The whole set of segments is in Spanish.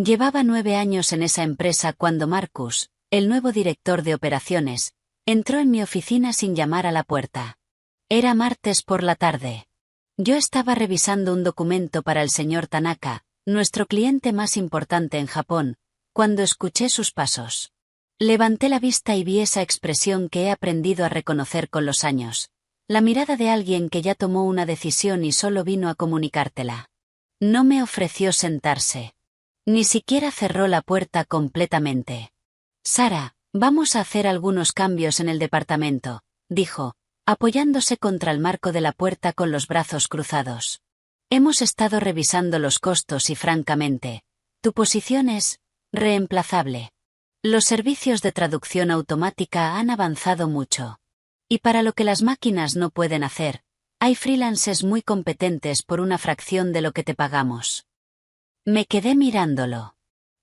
Llevaba 9 años en esa empresa cuando Marcus, el nuevo director de operaciones, entró en mi oficina sin llamar a la puerta. Era martes por la tarde. Yo estaba revisando un documento para el señor Tanaka, nuestro cliente más importante en Japón, cuando escuché sus pasos. Levanté la vista y vi esa expresión que he aprendido a reconocer con los años. La mirada de alguien que ya tomó una decisión y solo vino a comunicártela. No me ofreció sentarse. Ni siquiera cerró la puerta completamente. Sara, vamos a hacer algunos cambios en el departamento, dijo, apoyándose contra el marco de la puerta con los brazos cruzados. Hemos estado revisando los costos y francamente, tu posición es reemplazable. Los servicios de traducción automática han avanzado mucho. Y para lo que las máquinas no pueden hacer, hay freelances muy competentes por una fracción de lo que te pagamos. Me quedé mirándolo.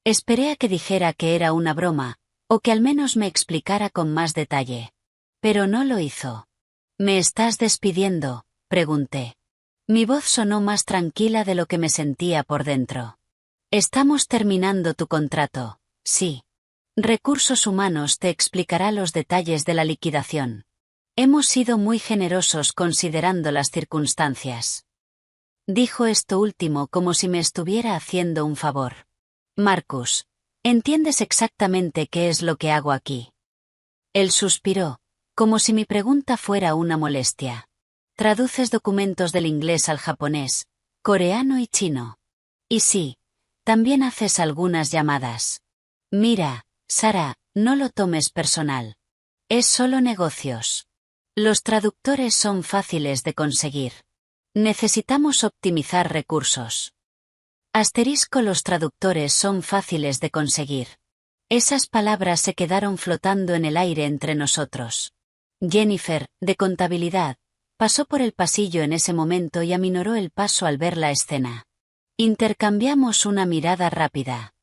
Esperé a que dijera que era una broma, o que al menos me explicara con más detalle. Pero no lo hizo. ¿Me estás despidiendo?, pregunté. Mi voz sonó más tranquila de lo que me sentía por dentro. Estamos terminando tu contrato, sí. Recursos Humanos te explicará los detalles de la liquidación. Hemos sido muy generosos considerando las circunstancias. Dijo esto último como si me estuviera haciendo un favor. Marcus, ¿entiendes exactamente qué es lo que hago aquí? Él suspiró, como si mi pregunta fuera una molestia. Traduces documentos del inglés al japonés, coreano y chino. Y sí, también haces algunas llamadas. Mira, Sara, no lo tomes personal. Es solo negocios. Los traductores son fáciles de conseguir. Necesitamos optimizar recursos. Los traductores son fáciles de conseguir. Esas palabras se quedaron flotando en el aire entre nosotros. Jennifer, de contabilidad, pasó por el pasillo en ese momento y aminoró el paso al ver la escena. Intercambiamos una mirada rápida.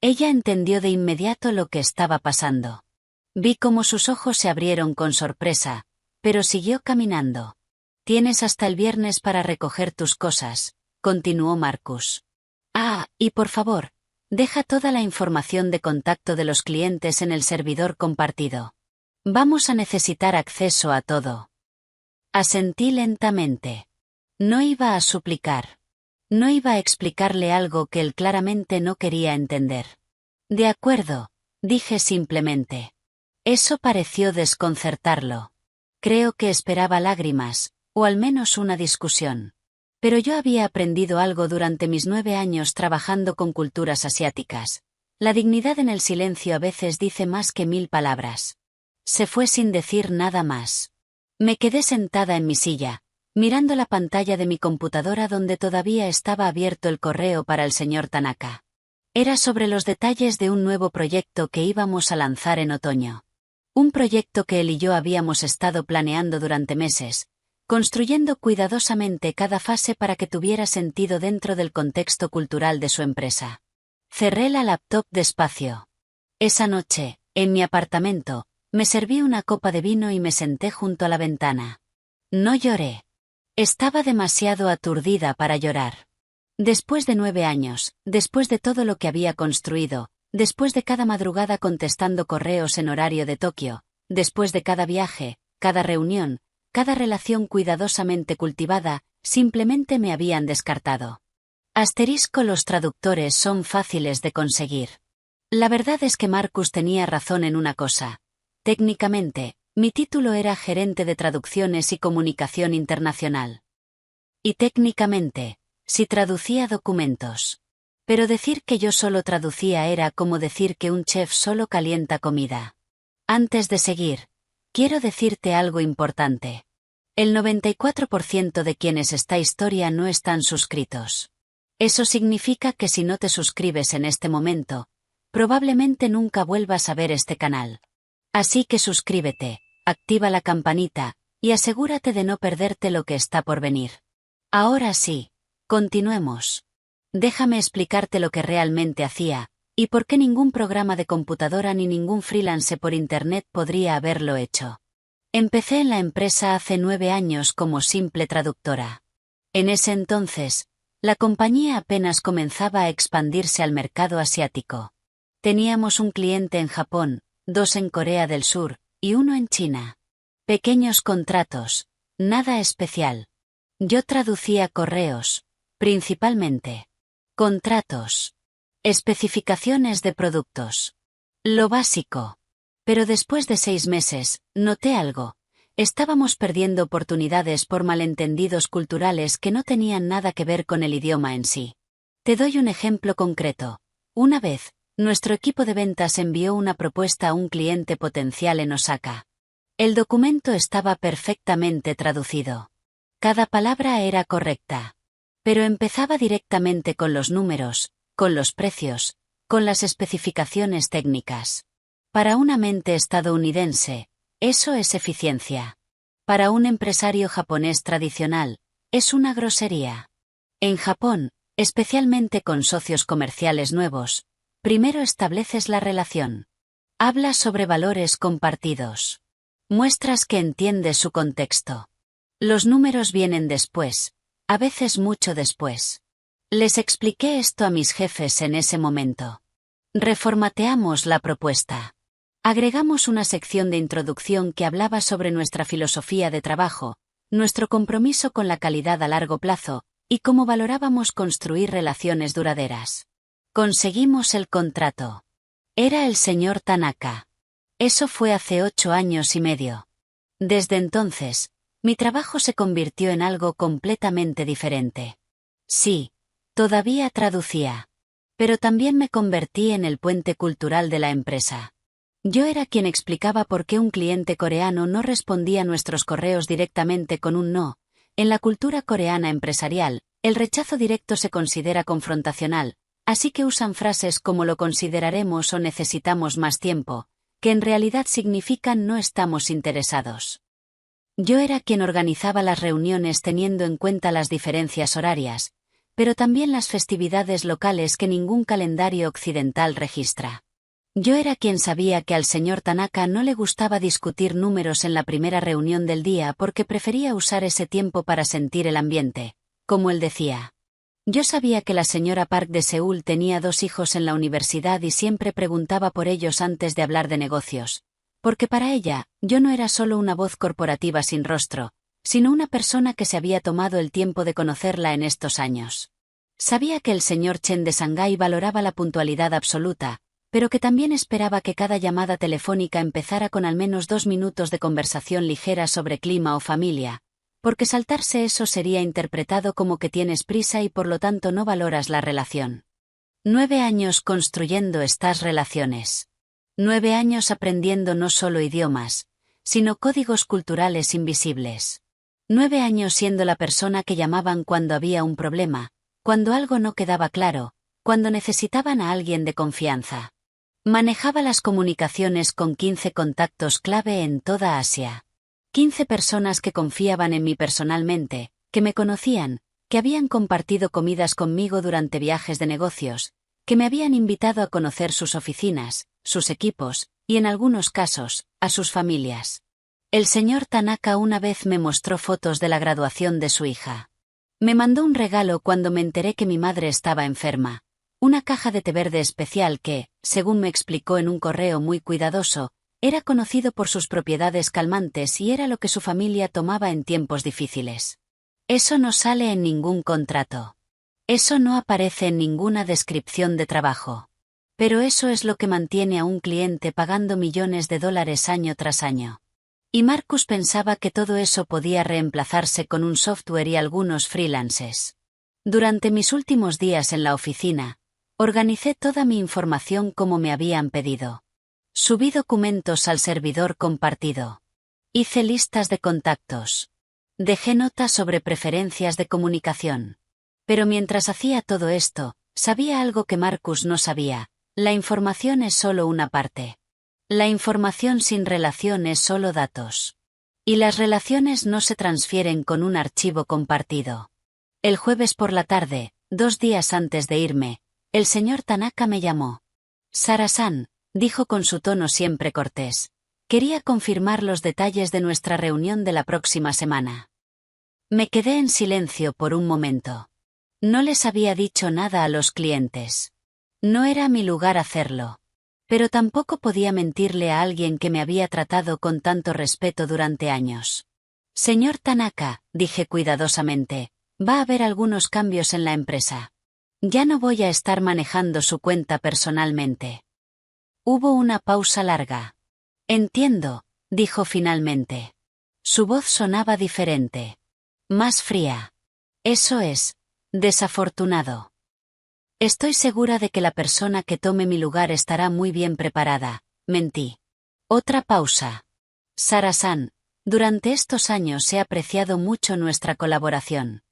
Ella entendió de inmediato lo que estaba pasando. Vi cómo sus ojos se abrieron con sorpresa, pero siguió caminando. Tienes hasta el viernes para recoger tus cosas, continuó Marcus. Ah, y por favor, deja toda la información de contacto de los clientes en el servidor compartido. Vamos a necesitar acceso a todo. Asentí lentamente. No iba a suplicar. No iba a explicarle algo que él claramente no quería entender. De acuerdo, dije simplemente. Eso pareció desconcertarlo. Creo que esperaba lágrimas, o al menos una discusión. Pero yo había aprendido algo durante mis 9 años trabajando con culturas asiáticas. La dignidad en el silencio a veces dice más que 1000 palabras. Se fue sin decir nada más. Me quedé sentada en mi silla, mirando la pantalla de mi computadora donde todavía estaba abierto el correo para el señor Tanaka. Era sobre los detalles de un nuevo proyecto que íbamos a lanzar en otoño. Un proyecto que él y yo habíamos estado planeando durante meses, construyendo cuidadosamente cada fase para que tuviera sentido dentro del contexto cultural de su empresa. Cerré la laptop despacio. Esa noche, en mi apartamento, me serví una copa de vino y me senté junto a la ventana. No lloré. Estaba demasiado aturdida para llorar. Después de 9 años, después de todo lo que había construido, después de cada madrugada contestando correos en horario de Tokio, después de cada viaje, cada reunión, cada relación cuidadosamente cultivada, simplemente me habían descartado. Los traductores son fáciles de conseguir. La verdad es que Marcus tenía razón en una cosa. Técnicamente, mi título era gerente de traducciones y comunicación internacional. Y técnicamente, sí traducía documentos. Pero decir que yo solo traducía era como decir que un chef solo calienta comida. Antes de seguir, quiero decirte algo importante. El 94% de quienes esta historia no están suscritos. Eso significa que si no te suscribes en este momento, probablemente nunca vuelvas a ver este canal. Así que suscríbete, activa la campanita, y asegúrate de no perderte lo que está por venir. Ahora sí, continuemos. Déjame explicarte lo que realmente hacía, y por qué ningún programa de computadora ni ningún freelance por internet podría haberlo hecho. Empecé en la empresa hace 9 años como simple traductora. En ese entonces, La compañía apenas comenzaba a expandirse al mercado asiático. Teníamos un cliente en Japón, 2 en Corea del Sur, y 1 en China. Pequeños contratos, nada especial. Yo traducía correos, principalmente. Contratos. Especificaciones de productos. Lo básico. Pero después de 6 meses, noté algo. Estábamos perdiendo oportunidades por malentendidos culturales que no tenían nada que ver con el idioma en sí. Te doy un ejemplo concreto. Una vez, nuestro equipo de ventas envió una propuesta a un cliente potencial en Osaka. El documento estaba perfectamente traducido. Cada palabra era correcta. Pero empezaba directamente con los números, con los precios, con las especificaciones técnicas. Para una mente estadounidense, eso es eficiencia. Para un empresario japonés tradicional, es una grosería. En Japón, especialmente con socios comerciales nuevos, primero estableces la relación. Hablas sobre valores compartidos. Muestras que entiendes su contexto. Los números vienen después, a veces mucho después. Les expliqué esto a mis jefes en ese momento. Reformateamos la propuesta. Agregamos una sección de introducción que hablaba sobre nuestra filosofía de trabajo, nuestro compromiso con la calidad a largo plazo, y cómo valorábamos construir relaciones duraderas. Conseguimos el contrato. Era el señor Tanaka. Eso fue hace 8 años y medio. Desde entonces, mi trabajo se convirtió en algo completamente diferente. Sí, todavía traducía. Pero también me convertí en el puente cultural de la empresa. Yo era quien explicaba por qué un cliente coreano no respondía a nuestros correos directamente con un no. En la cultura coreana empresarial, el rechazo directo se considera confrontacional, así que usan frases como lo consideraremos o necesitamos más tiempo, que en realidad significan no estamos interesados. Yo era quien organizaba las reuniones teniendo en cuenta las diferencias horarias, pero también las festividades locales que ningún calendario occidental registra. Yo era quien sabía que al señor Tanaka no le gustaba discutir números en la primera reunión del día porque prefería usar ese tiempo para sentir el ambiente, como él decía. Yo sabía que la señora Park de Seúl tenía 2 hijos en la universidad y siempre preguntaba por ellos antes de hablar de negocios, porque para ella, yo no era solo una voz corporativa sin rostro, sino una persona que se había tomado el tiempo de conocerla en estos años. Sabía que el señor Chen de Shanghái valoraba la puntualidad absoluta, pero que también esperaba que cada llamada telefónica empezara con al menos 2 minutos de conversación ligera sobre clima o familia, porque saltarse eso sería interpretado como que tienes prisa y por lo tanto no valoras la relación. 9 años construyendo estas relaciones. 9 años aprendiendo no solo idiomas, sino códigos culturales invisibles. 9 años siendo la persona que llamaban cuando había un problema, cuando algo no quedaba claro, cuando necesitaban a alguien de confianza. Manejaba las comunicaciones con 15 contactos clave en toda Asia. 15 personas que confiaban en mí personalmente, que me conocían, que habían compartido comidas conmigo durante viajes de negocios, que me habían invitado a conocer sus oficinas, sus equipos, y en algunos casos, a sus familias. El señor Tanaka una vez me mostró fotos de la graduación de su hija. Me mandó un regalo cuando me enteré que mi madre estaba enferma. Una caja de té verde especial que, según me explicó en un correo muy cuidadoso, era conocido por sus propiedades calmantes y era lo que su familia tomaba en tiempos difíciles. Eso no sale en ningún contrato. Eso no aparece en ninguna descripción de trabajo. Pero eso es lo que mantiene a un cliente pagando millones de dólares año tras año. Y Marcus pensaba que todo eso podía reemplazarse con un software y algunos freelances. Durante mis últimos días en la oficina, organicé toda mi información como me habían pedido. Subí documentos al servidor compartido. Hice listas de contactos. Dejé notas sobre preferencias de comunicación. Pero mientras hacía todo esto, sabía algo que Marcus no sabía. La información es solo una parte. La información sin relación es solo datos. Y las relaciones no se transfieren con un archivo compartido. El jueves por la tarde, 2 días antes de irme, el señor Tanaka me llamó. Sara-san, dijo con su tono siempre cortés. Quería confirmar los detalles de nuestra reunión de la próxima semana. Me quedé en silencio por un momento. No les había dicho nada a los clientes. No era mi lugar hacerlo. Pero tampoco podía mentirle a alguien que me había tratado con tanto respeto durante años. Señor Tanaka, dije cuidadosamente, va a haber algunos cambios en la empresa. Ya no voy a estar manejando su cuenta personalmente. Hubo una pausa larga. Entiendo, dijo finalmente. Su voz sonaba diferente. Más fría. Eso es, desafortunado. Estoy segura de que la persona que tome mi lugar estará muy bien preparada, mentí. Otra pausa. Sara-san, durante estos años he apreciado mucho nuestra colaboración.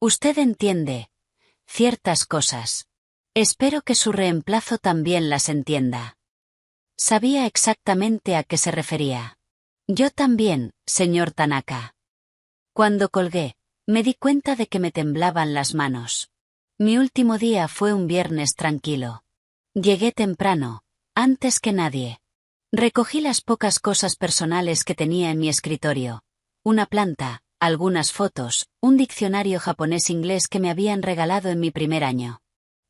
Usted entiende ciertas cosas. Espero que su reemplazo también las entienda. Sabía exactamente a qué se refería. Yo también, señor Tanaka. Cuando colgué, me di cuenta de que me temblaban las manos. Mi último día fue un viernes tranquilo. Llegué temprano, antes que nadie. Recogí las pocas cosas personales que tenía en mi escritorio. Una planta, algunas fotos, un diccionario japonés-inglés que me habían regalado en mi primer año.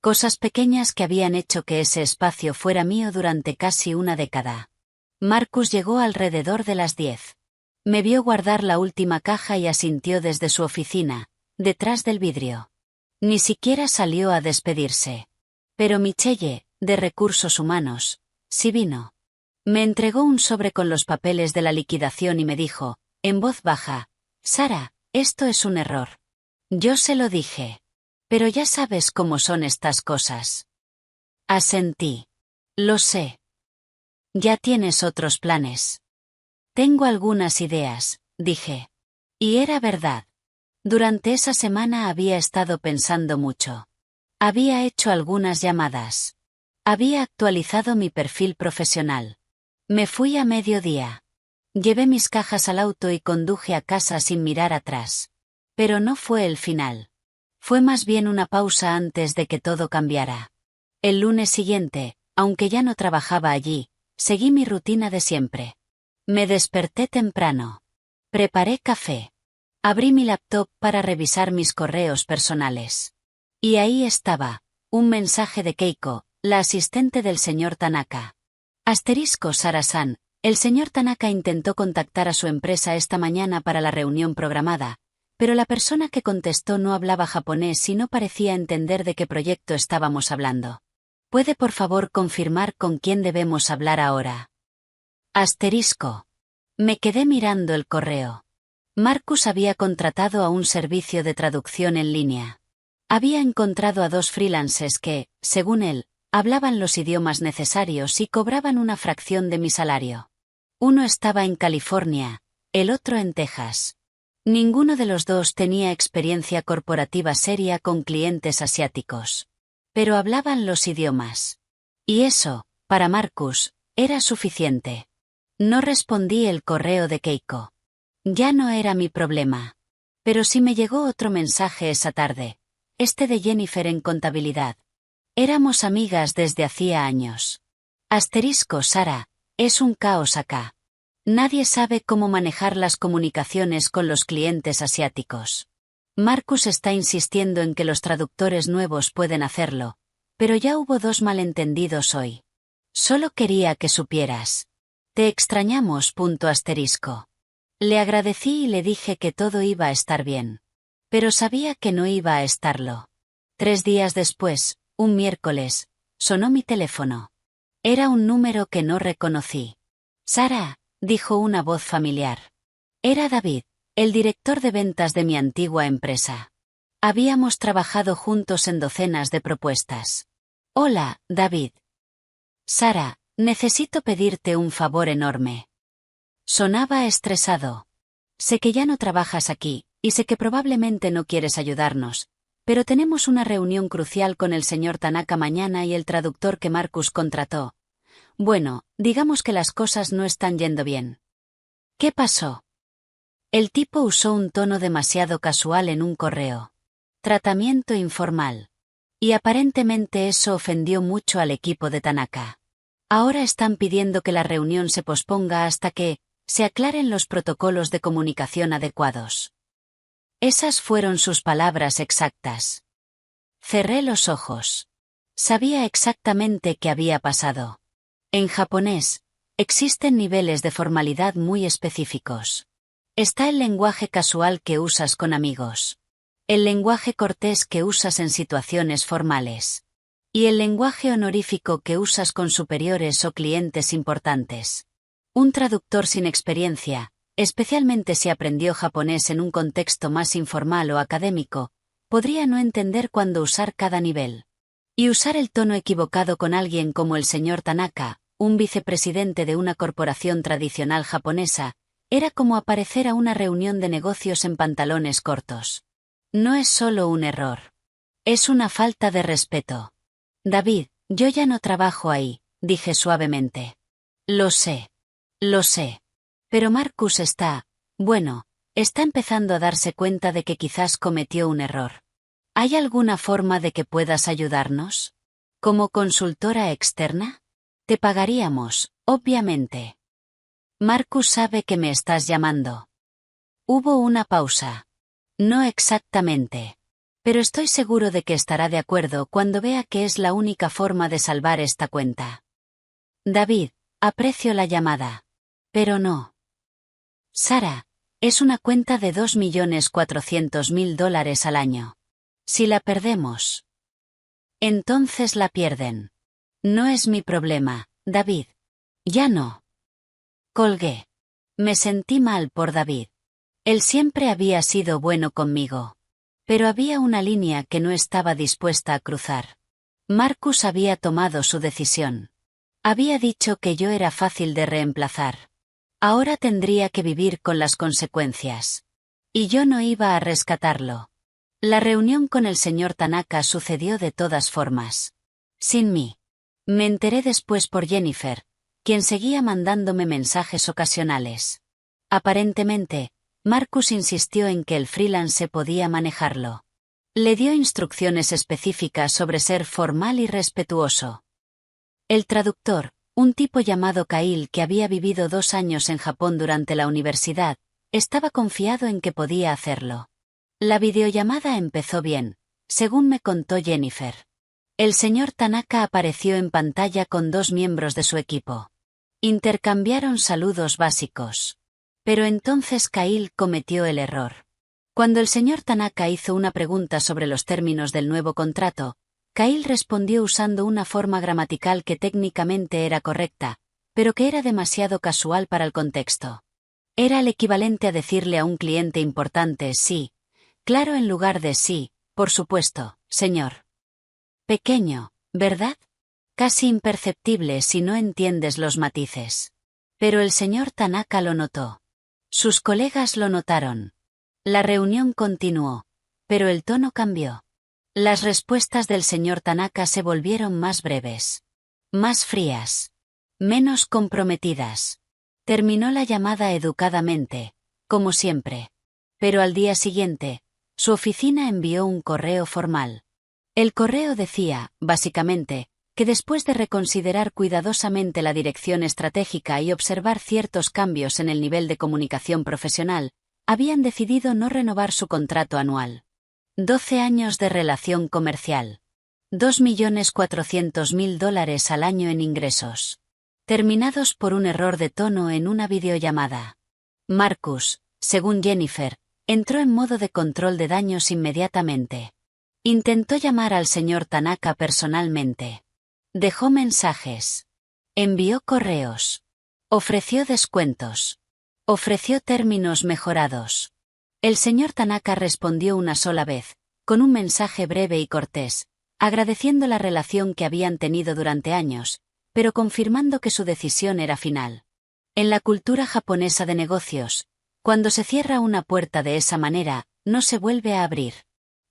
Cosas pequeñas que habían hecho que ese espacio fuera mío durante casi una década. Marcus llegó alrededor de las 10. Me vio guardar la última caja y asintió desde su oficina, detrás del vidrio. Ni siquiera salió a despedirse. Pero Michelle, de Recursos Humanos, sí vino. Me entregó un sobre con los papeles de la liquidación y me dijo, en voz baja, Sara, esto es un error. Yo se lo dije. Pero ya sabes cómo son estas cosas. Asentí. Lo sé. Ya tienes otros planes. Tengo algunas ideas, dije. Y era verdad. Durante esa semana había estado pensando mucho. Había hecho algunas llamadas. Había actualizado mi perfil profesional. Me fui a mediodía. Llevé mis cajas al auto y conduje a casa sin mirar atrás. Pero no fue el final. Fue más bien una pausa antes de que todo cambiara. El lunes siguiente, aunque ya no trabajaba allí, seguí mi rutina de siempre. Me desperté temprano. Preparé café. Abrí mi laptop para revisar mis correos personales. Y ahí estaba, un mensaje de Keiko, la asistente del señor Tanaka. Asterisco Sara-san, el señor Tanaka intentó contactar a su empresa esta mañana para la reunión programada, pero la persona que contestó no hablaba japonés y no parecía entender de qué proyecto estábamos hablando. ¿Puede por favor confirmar con quién debemos hablar ahora? Asterisco. Me quedé mirando el correo. Marcus había contratado a un servicio de traducción en línea. Había encontrado a 2 freelancers que, según él, hablaban los idiomas necesarios y cobraban una fracción de mi salario. Uno estaba en California, el otro en Texas. Ninguno de los dos tenía experiencia corporativa seria con clientes asiáticos. Pero hablaban los idiomas. Y eso, para Marcus, era suficiente. No respondí el correo de Keiko. Ya no era mi problema. Pero sí me llegó otro mensaje esa tarde. Este de Jennifer en contabilidad. Éramos amigas desde hacía años. Asterisco Sara, es un caos acá. Nadie sabe cómo manejar las comunicaciones con los clientes asiáticos. Marcus está insistiendo en que los traductores nuevos pueden hacerlo, pero ya hubo 2 malentendidos hoy. Solo quería que supieras. Te extrañamos. Asterisco. Le agradecí y le dije que todo iba a estar bien. Pero sabía que no iba a estarlo. 3 días después, un miércoles, sonó mi teléfono. Era un número que no reconocí. Sara, dijo una voz familiar. Era David, el director de ventas de mi antigua empresa. Habíamos trabajado juntos en docenas de propuestas. Hola, David. Sara, necesito pedirte un favor enorme. Sonaba estresado. Sé que ya no trabajas aquí, y sé que probablemente no quieres ayudarnos, pero tenemos una reunión crucial con el señor Tanaka mañana y el traductor que Marcus contrató. Bueno, digamos que las cosas no están yendo bien. ¿Qué pasó? El tipo usó un tono demasiado casual en un correo. Tratamiento informal. Y aparentemente eso ofendió mucho al equipo de Tanaka. Ahora están pidiendo que la reunión se posponga hasta que se aclaren los protocolos de comunicación adecuados. Esas fueron sus palabras exactas. Cerré los ojos. Sabía exactamente qué había pasado. En japonés, existen niveles de formalidad muy específicos. Está el lenguaje casual que usas con amigos. El lenguaje cortés que usas en situaciones formales. Y el lenguaje honorífico que usas con superiores o clientes importantes. Un traductor sin experiencia, especialmente si aprendió japonés en un contexto más informal o académico, podría no entender cuándo usar cada nivel. Y usar el tono equivocado con alguien como el señor Tanaka, un vicepresidente de una corporación tradicional japonesa, era como aparecer a una reunión de negocios en pantalones cortos. No es solo un error. Es una falta de respeto. David, yo ya no trabajo ahí, dije suavemente. Lo sé. Lo sé. Pero Marcus está empezando a darse cuenta de que quizás cometió un error. ¿Hay alguna forma de que puedas ayudarnos? ¿Como consultora externa? Te pagaríamos, obviamente. Marcus sabe que me estás llamando. Hubo una pausa. No exactamente. Pero estoy seguro de que estará de acuerdo cuando vea que es la única forma de salvar esta cuenta. David, aprecio la llamada. Pero no. Sara, es una cuenta de $2.400.000 al año. Si la perdemos. Entonces la pierden. No es mi problema, David. Ya no. Colgué. Me sentí mal por David. Él siempre había sido bueno conmigo. Pero había una línea que no estaba dispuesta a cruzar. Marcus había tomado su decisión. Había dicho que yo era fácil de reemplazar. Ahora tendría que vivir con las consecuencias. Y yo no iba a rescatarlo. La reunión con el señor Tanaka sucedió de todas formas. Sin mí. Me enteré después por Jennifer, quien seguía mandándome mensajes ocasionales. Aparentemente, Marcus insistió en que el freelance podía manejarlo. Le dio instrucciones específicas sobre ser formal y respetuoso. El traductor, un tipo llamado Kyle que había vivido 2 años en Japón durante la universidad, estaba confiado en que podía hacerlo. La videollamada empezó bien, según me contó Jennifer. El señor Tanaka apareció en pantalla con 2 miembros de su equipo. Intercambiaron saludos básicos. Pero entonces Kyle cometió el error. Cuando el señor Tanaka hizo una pregunta sobre los términos del nuevo contrato, Kyle respondió usando una forma gramatical que técnicamente era correcta, pero que era demasiado casual para el contexto. Era el equivalente a decirle a un cliente importante sí, claro en lugar de sí, por supuesto, señor. Pequeño, ¿verdad? Casi imperceptible si no entiendes los matices. Pero el señor Tanaka lo notó. Sus colegas lo notaron. La reunión continuó, pero el tono cambió. Las respuestas del señor Tanaka se volvieron más breves. Más frías. Menos comprometidas. Terminó la llamada educadamente, como siempre. Pero al día siguiente, su oficina envió un correo formal. El correo decía, básicamente, que después de reconsiderar cuidadosamente la dirección estratégica y observar ciertos cambios en el nivel de comunicación profesional, habían decidido no renovar su contrato anual. 12 años de relación comercial. $2.400.000 al año en ingresos. Terminados por un error de tono en una videollamada. Marcus, según Jennifer, entró en modo de control de daños inmediatamente. Intentó llamar al señor Tanaka personalmente. Dejó mensajes. Envió correos. Ofreció descuentos. Ofreció términos mejorados. El señor Tanaka respondió una sola vez, con un mensaje breve y cortés, agradeciendo la relación que habían tenido durante años, pero confirmando que su decisión era final. En la cultura japonesa de negocios, cuando se cierra una puerta de esa manera, no se vuelve a abrir.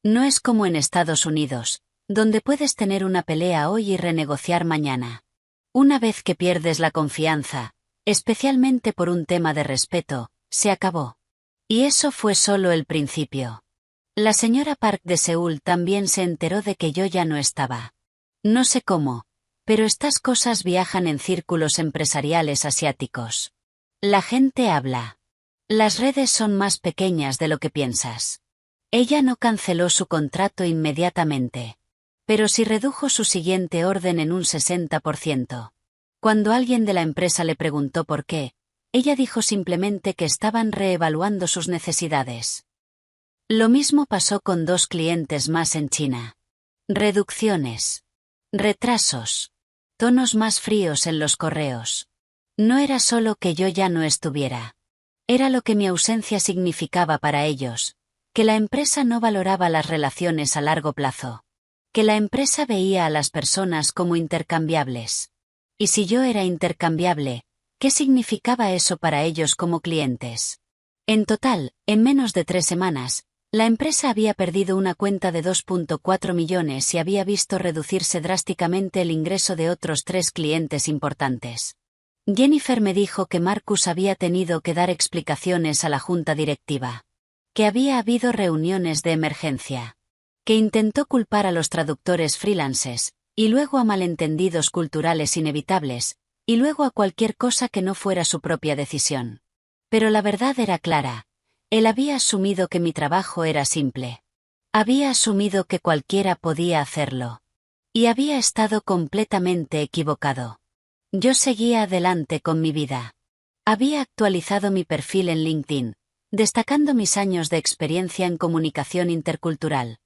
No es como en Estados Unidos, donde puedes tener una pelea hoy y renegociar mañana. Una vez que pierdes la confianza, especialmente por un tema de respeto, se acabó. Y eso fue solo el principio. La señora Park de Seúl también se enteró de que yo ya no estaba. No sé cómo, pero estas cosas viajan en círculos empresariales asiáticos. La gente habla. Las redes son más pequeñas de lo que piensas. Ella no canceló su contrato inmediatamente. pero sí redujo su siguiente orden en un 60%. Cuando alguien de la empresa le preguntó por qué, ella dijo simplemente que estaban reevaluando sus necesidades. Lo mismo pasó con 2 clientes más en China. Reducciones. Retrasos. Tonos más fríos en los correos. No era solo que yo ya no estuviera. Era lo que mi ausencia significaba para ellos, que la empresa no valoraba las relaciones a largo plazo, que la empresa veía a las personas como intercambiables. Y si yo era intercambiable, ¿qué significaba eso para ellos como clientes? En total, en menos de 3 semanas, la empresa había perdido una cuenta de 2,4 millones y había visto reducirse drásticamente el ingreso de otros 3 clientes importantes. Jennifer me dijo que Marcus había tenido que dar explicaciones a la junta directiva, que había habido reuniones de emergencia, que intentó culpar a los traductores freelances, y luego a malentendidos culturales inevitables, y luego a cualquier cosa que no fuera su propia decisión. Pero la verdad era clara. Él había asumido que mi trabajo era simple. Había asumido que cualquiera podía hacerlo. Y había estado completamente equivocado. Yo seguía adelante con mi vida. Había actualizado mi perfil en LinkedIn, destacando mis años de experiencia en comunicación intercultural.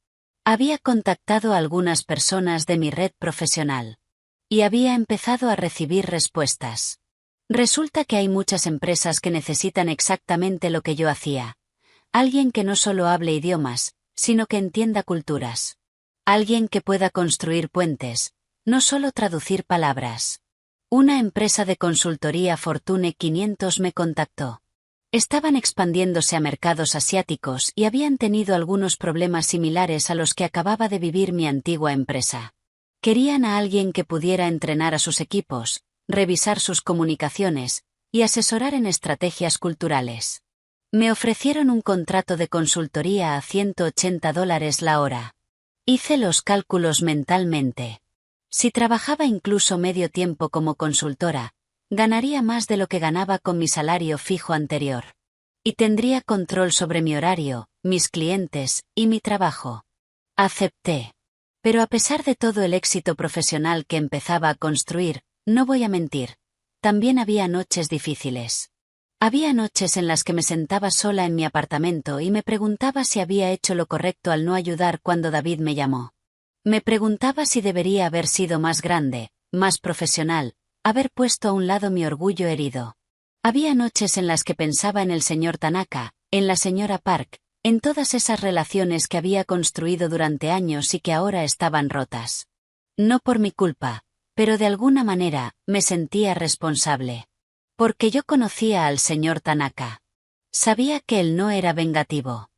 Había contactado a algunas personas de mi red profesional. Y había empezado a recibir respuestas. Resulta que hay muchas empresas que necesitan exactamente lo que yo hacía. Alguien que no solo hable idiomas, sino que entienda culturas. Alguien que pueda construir puentes, no solo traducir palabras. Una empresa de consultoría Fortune 500 me contactó. Estaban expandiéndose a mercados asiáticos y habían tenido algunos problemas similares a los que acababa de vivir mi antigua empresa. Querían a alguien que pudiera entrenar a sus equipos, revisar sus comunicaciones y asesorar en estrategias culturales. Me ofrecieron un contrato de consultoría a $180 la hora. Hice los cálculos mentalmente. Si trabajaba incluso medio tiempo como consultora, ganaría más de lo que ganaba con mi salario fijo anterior. Y tendría control sobre mi horario, mis clientes y mi trabajo. Acepté. Pero a pesar de todo el éxito profesional que empezaba a construir, no voy a mentir, también había noches difíciles. Había noches en las que me sentaba sola en mi apartamento y me preguntaba si había hecho lo correcto al no ayudar cuando David me llamó. Me preguntaba si debería haber sido más grande, más profesional, haber puesto a un lado mi orgullo herido. Había noches en las que pensaba en el señor Tanaka, en la señora Park, en todas esas relaciones que había construido durante años y que ahora estaban rotas. No por mi culpa, pero de alguna manera, me sentía responsable. Porque yo conocía al señor Tanaka. Sabía que él no era vengativo.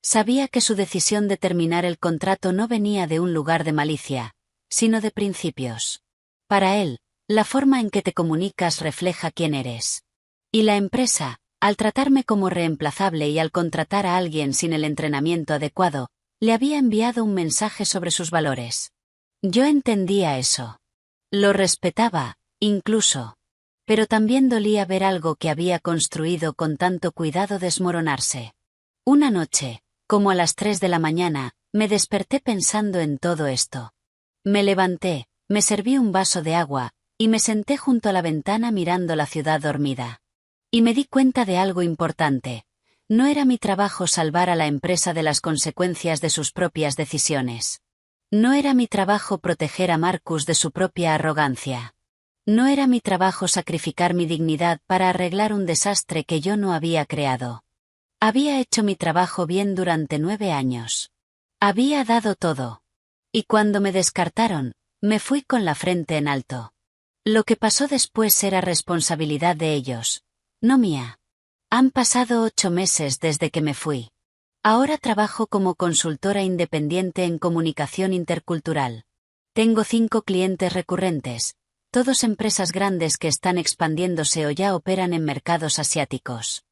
Sabía que su decisión de terminar el contrato no venía de un lugar de malicia, sino de principios. Para él, la forma en que te comunicas refleja quién eres. Y la empresa, al tratarme como reemplazable y al contratar a alguien sin el entrenamiento adecuado, le había enviado un mensaje sobre sus valores. Yo entendía eso. Lo respetaba, incluso. Pero también dolía ver algo que había construido con tanto cuidado desmoronarse. Una noche, como a las 3 de la mañana, me desperté pensando en todo esto. Me levanté, me serví un vaso de agua, y me senté junto a la ventana mirando la ciudad dormida. Y me di cuenta de algo importante. No era mi trabajo salvar a la empresa de las consecuencias de sus propias decisiones. No era mi trabajo proteger a Marcus de su propia arrogancia. No era mi trabajo sacrificar mi dignidad para arreglar un desastre que yo no había creado. Había hecho mi trabajo bien durante 9 años. Había dado todo. Y cuando me descartaron, me fui con la frente en alto. Lo que pasó después era responsabilidad de ellos, no mía. Han pasado 8 meses desde que me fui. Ahora trabajo como consultora independiente en comunicación intercultural. Tengo 5 clientes recurrentes. Todos empresas grandes que están expandiéndose o ya operan en mercados asiáticos.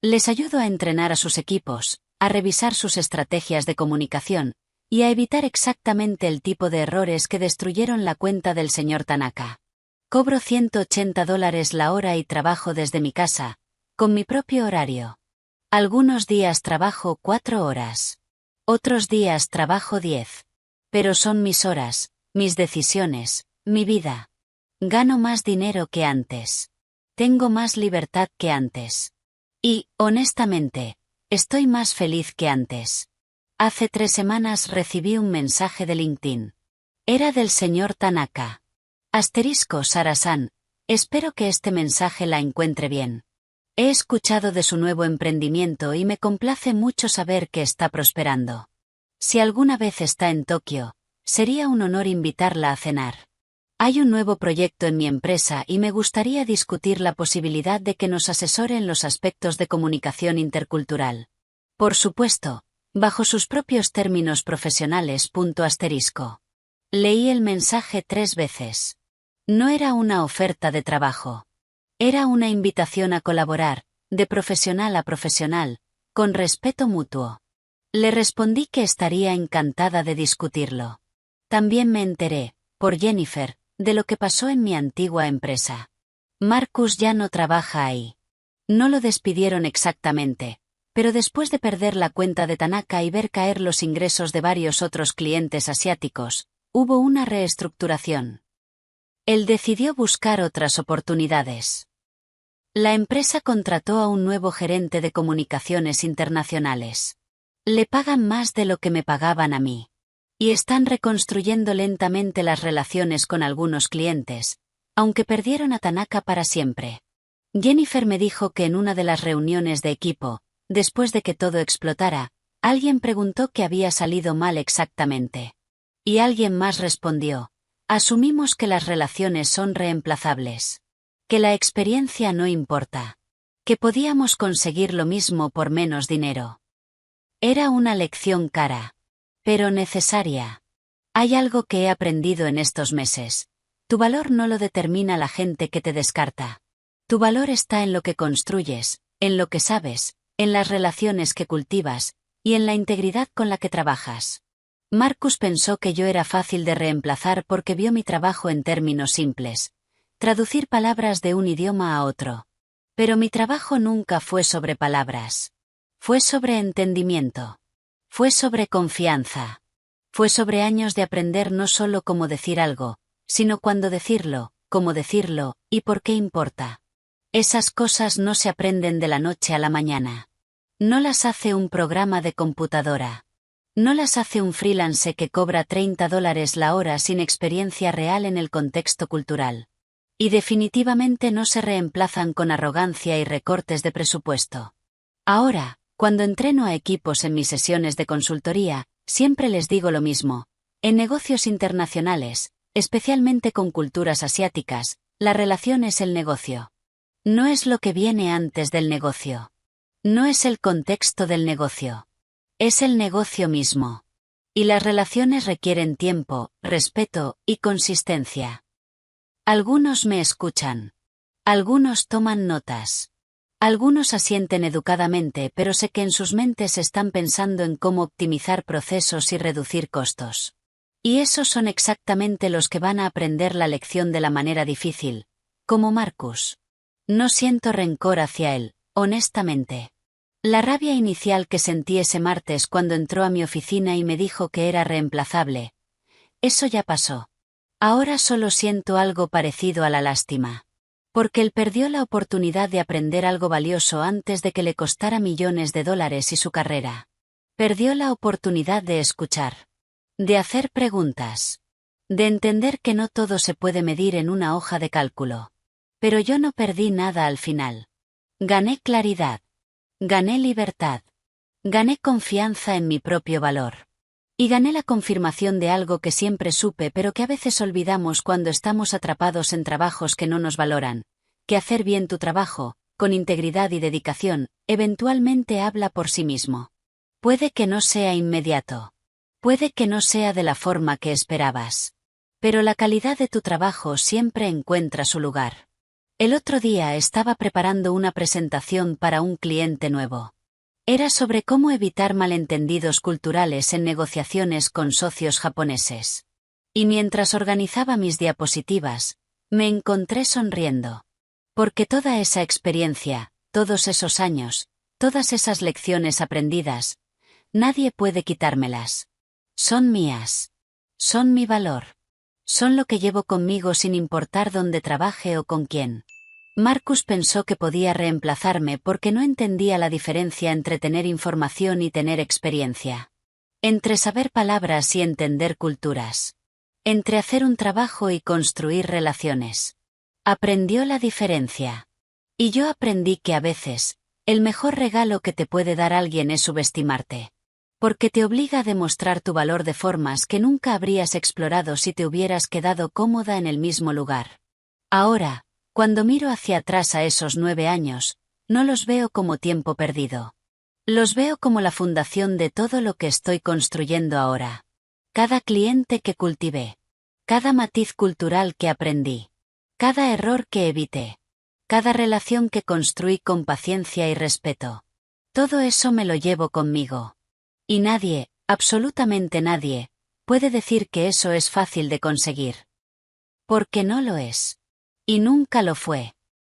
Les ayudo a entrenar a sus equipos, a revisar sus estrategias de comunicación, y a evitar exactamente el tipo de errores que destruyeron la cuenta del señor Tanaka. Cobro $180 la hora y trabajo desde mi casa, con mi propio horario. Algunos días trabajo 4 horas. Otros días trabajo 10. Pero son mis horas, mis decisiones, mi vida. Gano más dinero que antes. Tengo más libertad que antes. Y, honestamente, estoy más feliz que antes. Hace 3 semanas recibí un mensaje de LinkedIn. Era del señor Tanaka. Sara-san, espero que este mensaje la encuentre bien. He escuchado de su nuevo emprendimiento y me complace mucho saber que está prosperando. Si alguna vez está en Tokio, sería un honor invitarla a cenar. Hay un nuevo proyecto en mi empresa y me gustaría discutir la posibilidad de que nos asesore en los aspectos de comunicación intercultural. Por supuesto, bajo sus propios términos profesionales. Leí el mensaje 3 veces. No era una oferta de trabajo. Era una invitación a colaborar, de profesional a profesional, con respeto mutuo. Le respondí que estaría encantada de discutirlo. También me enteré, por Jennifer, de lo que pasó en mi antigua empresa. Marcus ya no trabaja ahí. No lo despidieron exactamente, pero después de perder la cuenta de Tanaka y ver caer los ingresos de varios otros clientes asiáticos, hubo una reestructuración. Él decidió buscar otras oportunidades. La empresa contrató a un nuevo gerente de comunicaciones internacionales. Le pagan más de lo que me pagaban a mí. Y están reconstruyendo lentamente las relaciones con algunos clientes, aunque perdieron a Tanaka para siempre. Jennifer me dijo que en una de las reuniones de equipo, después de que todo explotara, alguien preguntó qué había salido mal exactamente. Y alguien más respondió: asumimos que las relaciones son reemplazables. Que la experiencia no importa. Que podíamos conseguir lo mismo por menos dinero. Era una lección cara. Pero necesaria. Hay algo que he aprendido en estos meses. Tu valor no lo determina la gente que te descarta. Tu valor está en lo que construyes, en lo que sabes, en las relaciones que cultivas, y en la integridad con la que trabajas. Marcus pensó que yo era fácil de reemplazar porque vio mi trabajo en términos simples. Traducir palabras de un idioma a otro. Pero mi trabajo nunca fue sobre palabras. Fue sobre entendimiento. Fue sobre confianza. Fue sobre años de aprender no solo cómo decir algo, sino cuándo decirlo, cómo decirlo, y por qué importa. Esas cosas no se aprenden de la noche a la mañana. No las hace un programa de computadora. No las hace un freelance que cobra $30 la hora sin experiencia real en el contexto cultural. Y definitivamente no se reemplazan con arrogancia y recortes de presupuesto. Ahora, cuando entreno a equipos en mis sesiones de consultoría, siempre les digo lo mismo. En negocios internacionales, especialmente con culturas asiáticas, la relación es el negocio. No es lo que viene antes del negocio. No es el contexto del negocio. Es el negocio mismo. Y las relaciones requieren tiempo, respeto y consistencia. Algunos me escuchan. Algunos toman notas. Algunos asienten educadamente, pero sé que en sus mentes están pensando en cómo optimizar procesos y reducir costos. Y esos son exactamente los que van a aprender la lección de la manera difícil, como Marcus. No siento rencor hacia él, honestamente. La rabia inicial que sentí ese martes cuando entró a mi oficina y me dijo que era reemplazable. Eso ya pasó. Ahora solo siento algo parecido a la lástima. Porque él perdió la oportunidad de aprender algo valioso antes de que le costara millones de dólares y su carrera. Perdió la oportunidad de escuchar. De hacer preguntas. De entender que no todo se puede medir en una hoja de cálculo. Pero yo no perdí nada al final. Gané claridad. Gané libertad. Gané confianza en mi propio valor. Y gané la confirmación de algo que siempre supe pero que a veces olvidamos cuando estamos atrapados en trabajos que no nos valoran, que hacer bien tu trabajo, con integridad y dedicación, eventualmente habla por sí mismo. Puede que no sea inmediato. Puede que no sea de la forma que esperabas. Pero la calidad de tu trabajo siempre encuentra su lugar. El otro día estaba preparando una presentación para un cliente nuevo. Era sobre cómo evitar malentendidos culturales en negociaciones con socios japoneses. Y mientras organizaba mis diapositivas, me encontré sonriendo. Porque toda esa experiencia, todos esos años, todas esas lecciones aprendidas, nadie puede quitármelas. Son mías. Son mi valor. Son lo que llevo conmigo sin importar dónde trabaje o con quién. Marcus pensó que podía reemplazarme porque no entendía la diferencia entre tener información y tener experiencia. Entre saber palabras y entender culturas. Entre hacer un trabajo y construir relaciones. Aprendió la diferencia. Y yo aprendí que a veces, el mejor regalo que te puede dar alguien es subestimarte. Porque te obliga a demostrar tu valor de formas que nunca habrías explorado si te hubieras quedado cómoda en el mismo lugar. Ahora, cuando miro hacia atrás a esos 9 años, no los veo como tiempo perdido. Los veo como la fundación de todo lo que estoy construyendo ahora. Cada cliente que cultivé. Cada matiz cultural que aprendí. Cada error que evité. Cada relación que construí con paciencia y respeto. Todo eso me lo llevo conmigo. Y nadie, absolutamente nadie, puede decir que eso es fácil de conseguir. Porque no lo es. Y nunca lo fue.